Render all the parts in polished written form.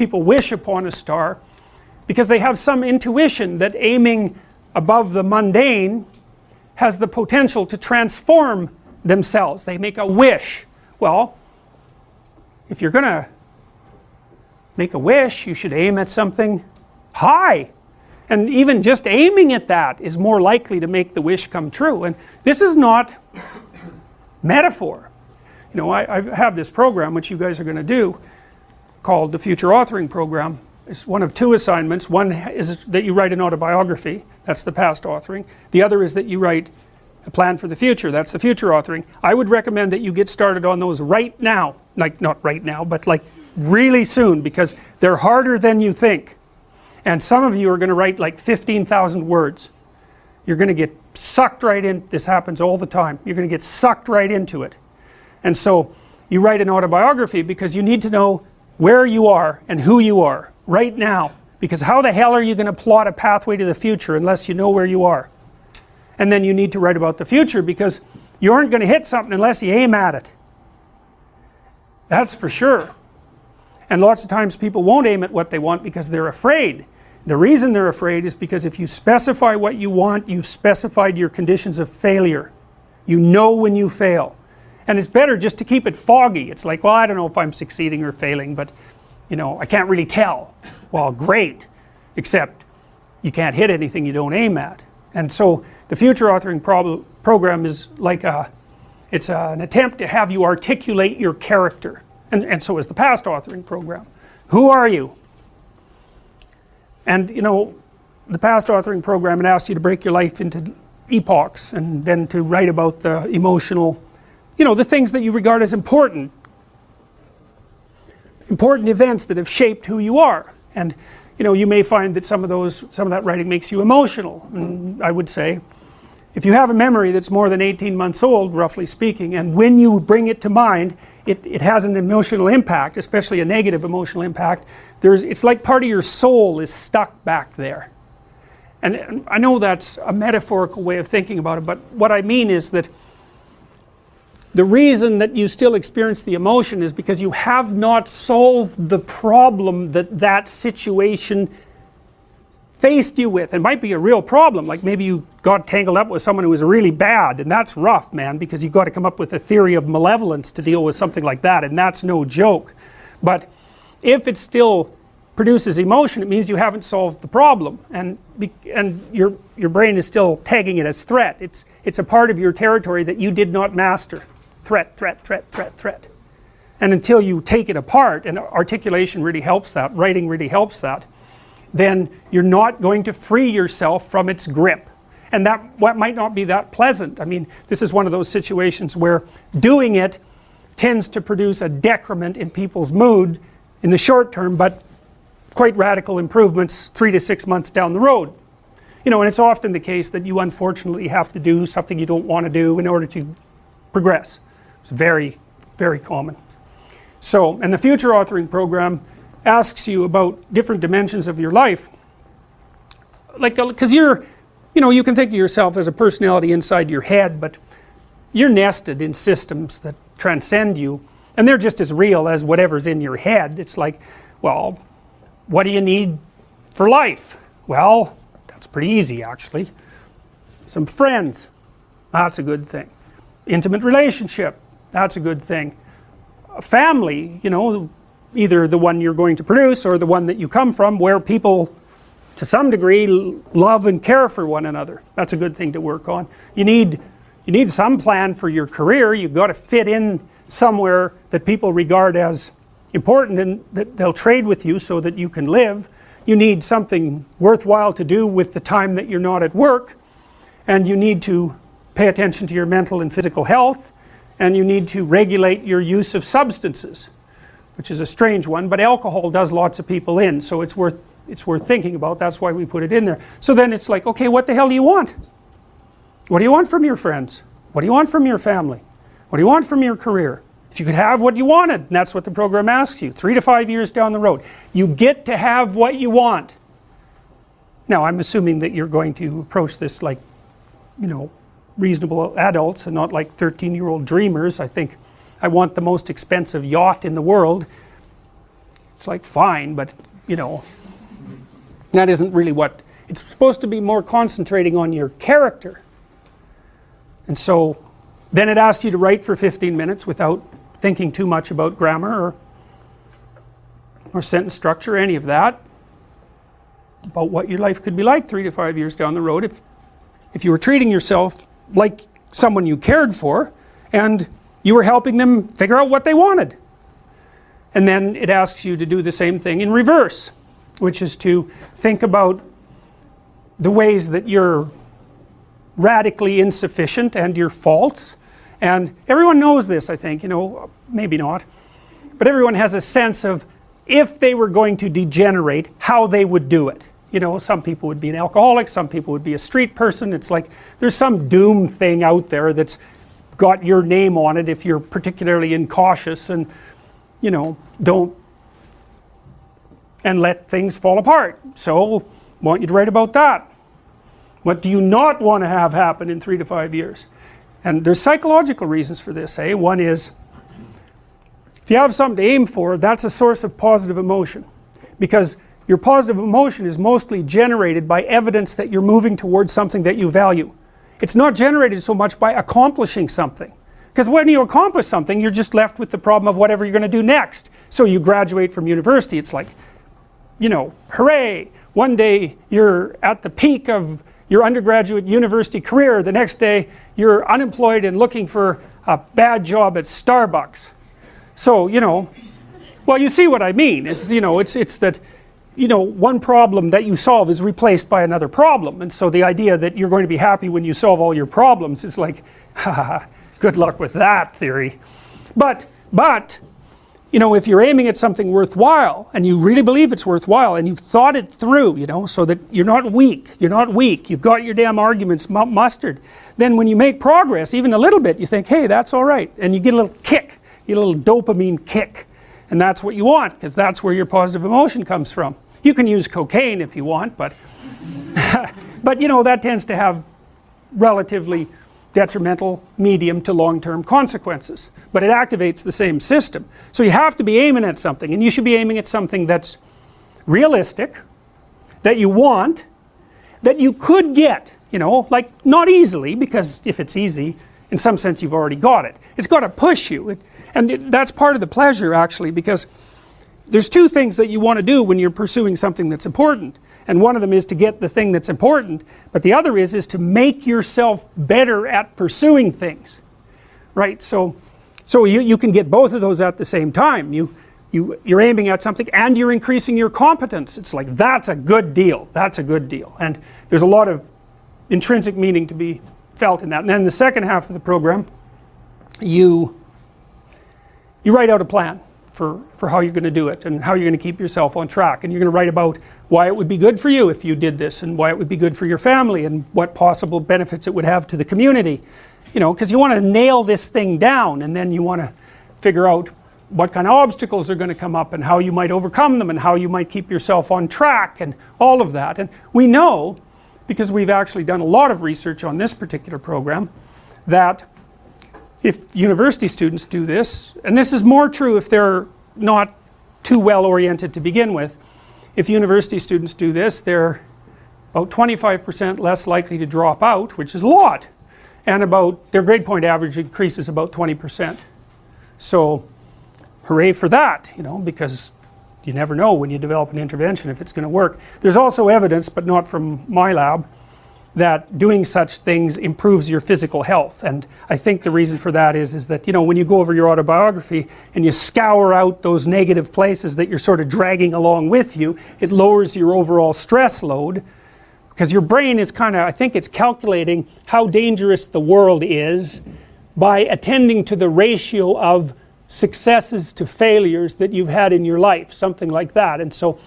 people wish upon a star because they have some intuition that aiming above the mundane has the potential to transform themselves. They make a wish. Well, if you're going to make a wish, you should aim at something high. And even just aiming at that is more likely to make the wish come true. And this is not metaphor. You know, I have this program which you guys are going to do called the Future Authoring Program. It's one of two assignments. One is that you write an autobiography, that's the past authoring. The other is that you write a plan for the future, that's the future authoring. I would recommend that you get started on those right now. Like, not right now, but like really soon, because they're harder than you think. And some of you are going to write like 15,000 words. You're going to get sucked right in. This happens all the time. You're going to get sucked right into it. And so you write an autobiography because you need to know where you are and who you are right now, because how the hell are you going to plot a pathway to the future unless you know where you are? And then you need to write about the future because you aren't going to hit something unless you aim at it. That's for sure. And lots of times people won't aim at what they want because they're afraid. The reason they're afraid is because if you specify what you want, you've specified your conditions of failure. You know when you fail. And it's better just to keep it foggy. It's like, well, I don't know if I'm succeeding or failing, but you know, I can't really tell. Well, great, except you can't hit anything you don't aim at. And so the future authoring program is like it's an attempt to have you articulate your character. And so is the past authoring program. Who are you? And you know, the past authoring program, it asks you to break your life into epochs and then to write about the emotional, you know, the things that you regard as important events that have shaped who you are. And you know, you may find that some of that writing makes you emotional. And I would say, if you have a memory that's more than 18 months old, roughly speaking, and when you bring it to mind, it has an emotional impact, especially a negative emotional impact. It's like part of your soul is stuck back there. And I know that's a metaphorical way of thinking about it, but what I mean is that the reason that you still experience the emotion is because you have not solved the problem that situation faced you with. It might be a real problem, like maybe you got tangled up with someone who was really bad, and that's rough, man, because you've got to come up with a theory of malevolence to deal with something like that, and that's no joke. But if it still produces emotion, it means you haven't solved the problem, and your brain is still tagging it as threat. It's a part of your territory that you did not master. Threat, threat, threat, threat, threat. And until you take it apart, and articulation really helps that, writing really helps that, then you're not going to free yourself from its grip. And that might not be that pleasant. I mean, this is one of those situations where doing it tends to produce a decrement in people's mood in the short term, but quite radical improvements 3 to 6 months down the road. You know, and it's often the case that you unfortunately have to do something you don't want to do in order to progress. It's very, very common. So, and the future authoring program asks you about different dimensions of your life, like, because you know, you can think of yourself as a personality inside your head, but you're nested in systems that transcend you, and they're just as real as whatever's in your head. It's like, well, what do you need for life? Well, that's pretty easy actually. Some friends, that's a good thing. Intimate relationship, that's a good thing. A family, you know, either the one you're going to produce or the one that you come from, where people to some degree love and care for one another. That's a good thing to work on. You need some plan for your career. You've got to fit in somewhere that people regard as important and that they'll trade with you so that you can live. You need something worthwhile to do with the time that you're not at work, and you need to pay attention to your mental and physical health, and you need to regulate your use of substances, which is a strange one, but alcohol does lots of people in, so it's worth thinking about. That's why we put it in there. So then it's like, okay, what the hell do you want? What do you want from your friends? What do you want from your family? What do you want from your career? If you could have what you wanted, and that's what the program asks you, 3 to 5 years down the road, you get to have what you want. Now, I'm assuming that you're going to approach this like, you know, reasonable adults and not like 13-year-old dreamers. I think I want the most expensive yacht in the world. It's like, fine, but you know, that isn't really what, it's supposed to be more concentrating on your character. And so then it asks you to write for 15 minutes without thinking too much about grammar or sentence structure, any of that, about what your life could be like 3 to 5 years down the road if you were treating yourself like someone you cared for and you were helping them figure out what they wanted. And then it asks you to do the same thing in reverse, which is to think about the ways that you're radically insufficient and your faults. And everyone knows this, I think, you know, maybe not, but everyone has a sense of if they were going to degenerate, how they would do it. You know, some people would be an alcoholic, some people would be a street person. It's like there's some doom thing out there that's got your name on it if you're particularly incautious and, you know, don't and let things fall apart. So I want you to write about that. What do you not want to have happen in 3 to 5 years? And there's psychological reasons for this, eh? One is, if you have something to aim for, that's a source of positive emotion, because your positive emotion is mostly generated by evidence that you're moving towards something that you value. It's not generated so much by accomplishing something, because when you accomplish something, you're just left with the problem of whatever you're going to do next. So you graduate from university, it's like, you know, hooray, one day you're at the peak of your undergraduate university career, the next day you're unemployed and looking for a bad job at Starbucks. So, you know, well, you see what I mean, is, you know, it's that, you know, one problem that you solve is replaced by another problem, and so the idea that you're going to be happy when you solve all your problems is like, haha, good luck with that theory. But you know, if you're aiming at something worthwhile and you really believe it's worthwhile and you've thought it through, you know, so that you're not weak, you've got your damn arguments mustered, then when you make progress even a little bit, you think, hey, that's all right, and you get a little kick, you get a little dopamine kick, and that's what you want, because that's where your positive emotion comes from. You can use cocaine if you want, but but you know, that tends to have relatively detrimental medium to long-term consequences, but it activates the same system. So you have to be aiming at something, and you should be aiming at something that's realistic, that you want, that you could get, you know, like not easily, because if it's easy, in some sense you've already got it. It's got to push you, that's part of the pleasure, actually, because there's two things that you want to do when you're pursuing something that's important. And one of them is to get the thing that's important, but the other is to make yourself better at pursuing things, right? So you can get both of those at the same time. You're aiming at something and you're increasing your competence. It's like, that's a good deal, and there's a lot of intrinsic meaning to be felt in that. And then the second half of the program, you write out a plan for how you're going to do it and how you're going to keep yourself on track, and you're going to write about why it would be good for you if you did this, and why it would be good for your family, and what possible benefits it would have to the community, you know, because you want to nail this thing down, and then you want to figure out what kind of obstacles are going to come up and how you might overcome them and how you might keep yourself on track and all of that. And we know, because we've actually done a lot of research on this particular program, that if university students do this, and this is more true if they're not too well oriented to begin with, if university students do this, they're about 25% less likely to drop out, which is a lot, and about their grade point average increases about 20%. So hooray for that, you know, because you never know when you develop an intervention if it's going to work. There's also evidence, but not from my lab, that doing such things improves your physical health, and I think the reason for that is that, you know, when you go over your autobiography and you scour out those negative places that you're sort of dragging along with you, it lowers your overall stress load, because your brain is kind of, I think it's calculating how dangerous the world is by attending to the ratio of successes to failures that you've had in your life, something like that. And so,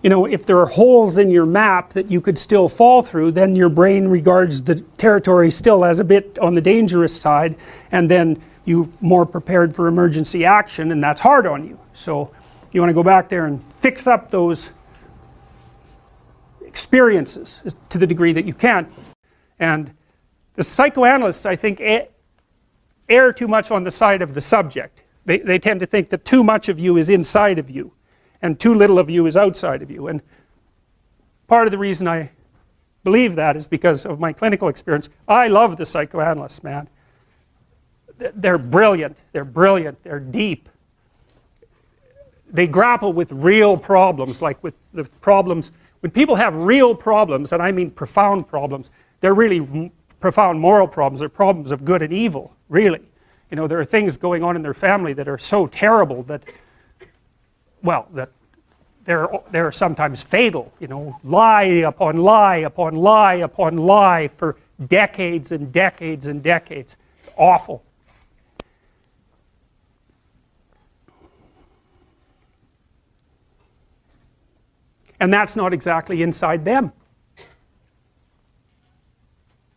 you know, if there are holes in your map that you could still fall through, then your brain regards the territory still as a bit on the dangerous side, and then you're more prepared for emergency action, and that's hard on you. So you want to go back there and fix up those experiences to the degree that you can. And the psychoanalysts, I think, err too much on the side of the subject. They tend to think that too much of you is inside of you, and too little of you is outside of you. And part of the reason I believe that is because of my clinical experience. I love the psychoanalysts, man. They're brilliant, they're deep. They grapple with real problems, like with the problems, when people have real problems, and I mean profound problems, they're really profound moral problems, they're problems of good and evil, really. You know, there are things going on in their family that are so terrible that, well, that they're sometimes fatal, you know, lie upon lie upon lie upon lie for decades and decades and decades. It's awful. And that's not exactly inside them.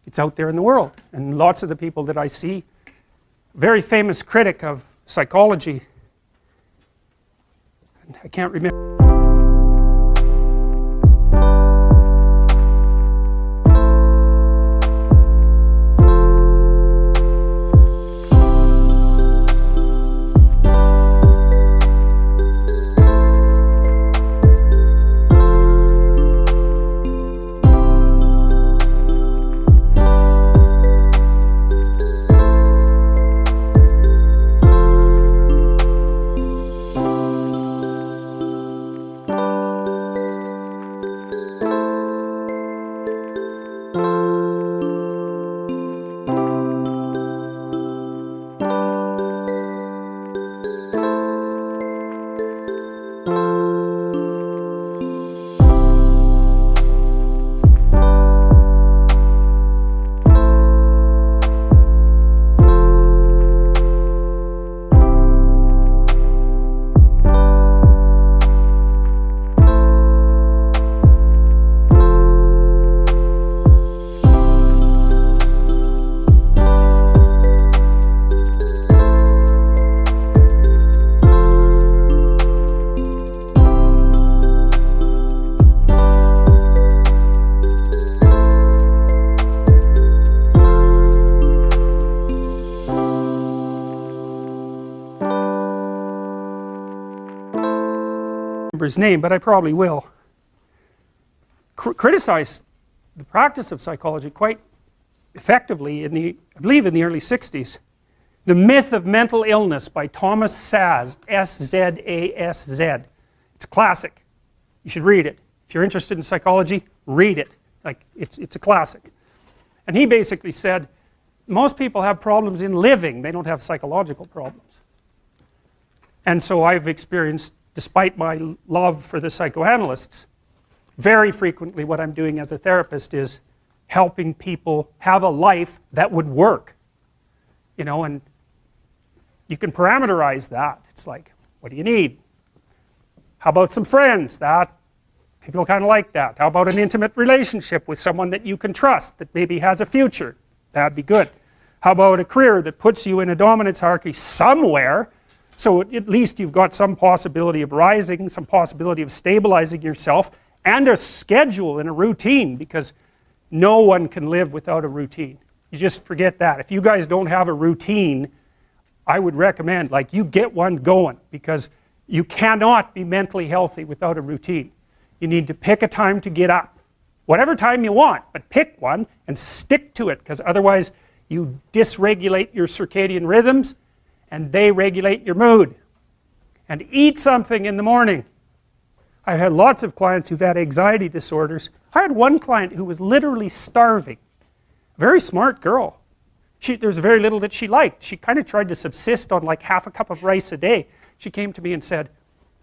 It's out there in the world. And lots of the people that I see, very famous critic of psychology, and I can't remember. His name, but I probably will, criticize the practice of psychology quite effectively in the, I believe in the early 60s. The Myth of Mental Illness by Thomas Szasz, S-Z-A-S-Z. It's a classic. You should read it. If you're interested in psychology, read it. Like, it's a classic. And he basically said, most people have problems in living, they don't have psychological problems. And so I've experienced, despite my love for the psychoanalysts, very frequently what I'm doing as a therapist is helping people have a life that would work. You know, and you can parameterize that. It's like, what do you need? How about some friends? That, people kind of like that. How about an intimate relationship with someone that you can trust, that maybe has a future? That'd be good. How about a career that puts you in a dominance hierarchy somewhere, so at least you've got some possibility of rising, some possibility of stabilizing yourself, and a schedule and a routine, because no one can live without a routine. You just forget that. If you guys don't have a routine, I would recommend, like, you get one going, because you cannot be mentally healthy without a routine. You need to pick a time to get up. Whatever time you want, but pick one and stick to it, because otherwise you dysregulate your circadian rhythms, and they regulate your mood. And eat something in the morning. I've had lots of clients who've had anxiety disorders. I had one client who was literally starving. A very smart girl. There was very little that she liked. She kind of tried to subsist on like half a cup of rice a day. She came to me and said,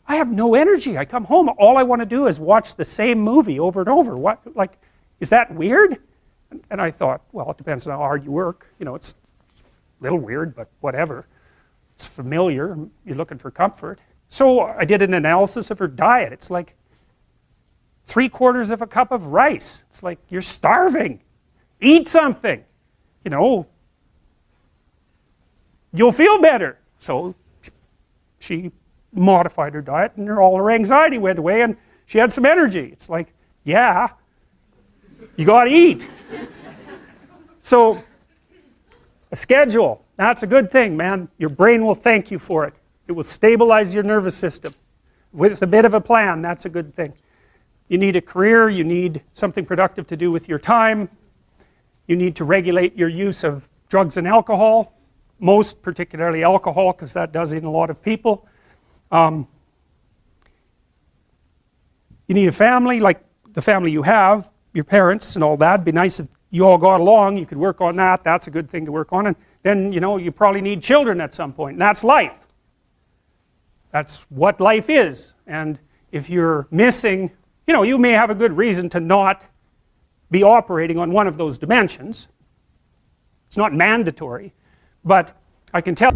I have no energy. I come home, all I want to do is watch the same movie over and over. What, like, is that weird? And I thought, well, it depends on how hard you work. You know, it's a little weird, but whatever. It's familiar, you're looking for comfort. So I did an analysis of her diet. It's like 3/4 of a cup of rice. It's like, you're starving. Eat something. You know, you'll feel better. So she modified her diet and all her anxiety went away and she had some energy. It's like, yeah, you gotta eat. So a schedule. That's a good thing, man. Your brain will thank you for it. It will stabilize your nervous system. with a bit of a plan, that's a good thing. You need a career, you need something productive to do with your time, you need to regulate your use of drugs and alcohol, most particularly alcohol, because that does in a lot of people. You need a family, like the family you have, your parents and all that. It'd be nice if you all got along, you could work on that, that's a good thing to work on. And then, you know, you probably need children at some point, and that's life. That's what life is. And if you're missing, you know, you may have a good reason to not be operating on one of those dimensions. It's not mandatory, but I can tell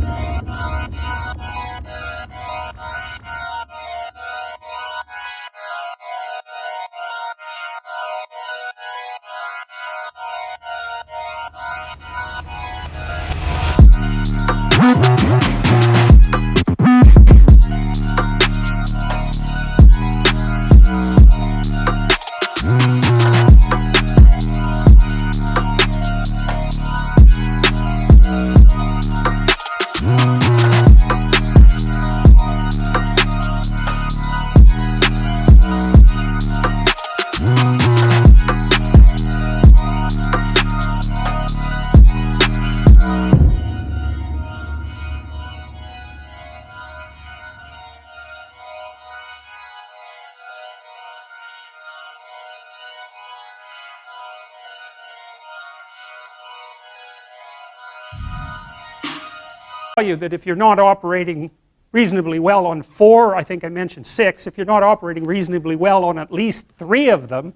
you that if you're not operating reasonably well on 4, I think I mentioned 6, if you're not operating reasonably well on at least 3 of them,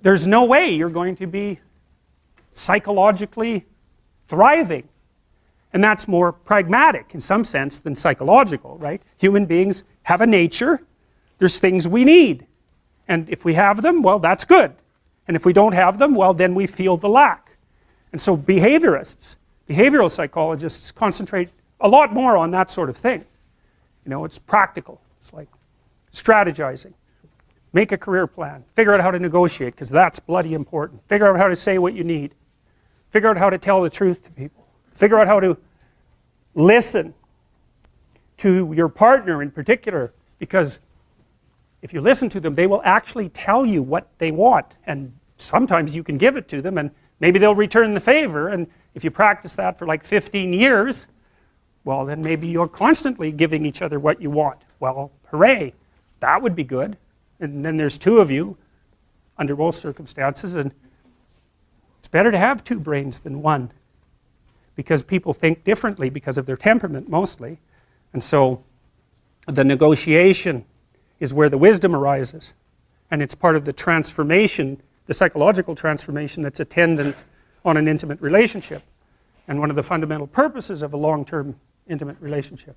there's no way you're going to be psychologically thriving. And that's more pragmatic in some sense than psychological, right? Human beings have a nature, there's things we need. And if we have them, well, that's good. And if we don't have them, well, then we feel the lack. And so behaviorists, behavioral psychologists concentrate a lot more on that sort of thing. You know, it's practical. It's like strategizing. Make a career plan. Figure out how to negotiate, because that's bloody important. Figure out how to say what you need. Figure out how to tell the truth to people. Figure out how to listen to your partner in particular, because if you listen to them, they will actually tell you what they want, and sometimes you can give it to them and maybe they'll return the favor, and if you practice that for like 15 years, well, then maybe you're constantly giving each other what you want. Well, hooray, that would be good. And then there's 2 of you under both circumstances, and it's better to have 2 brains than 1, because people think differently because of their temperament mostly. And so the negotiation is where the wisdom arises, and it's part of the transformation, the psychological transformation that's attendant on an intimate relationship, and one of the fundamental purposes of a long-term intimate relationship.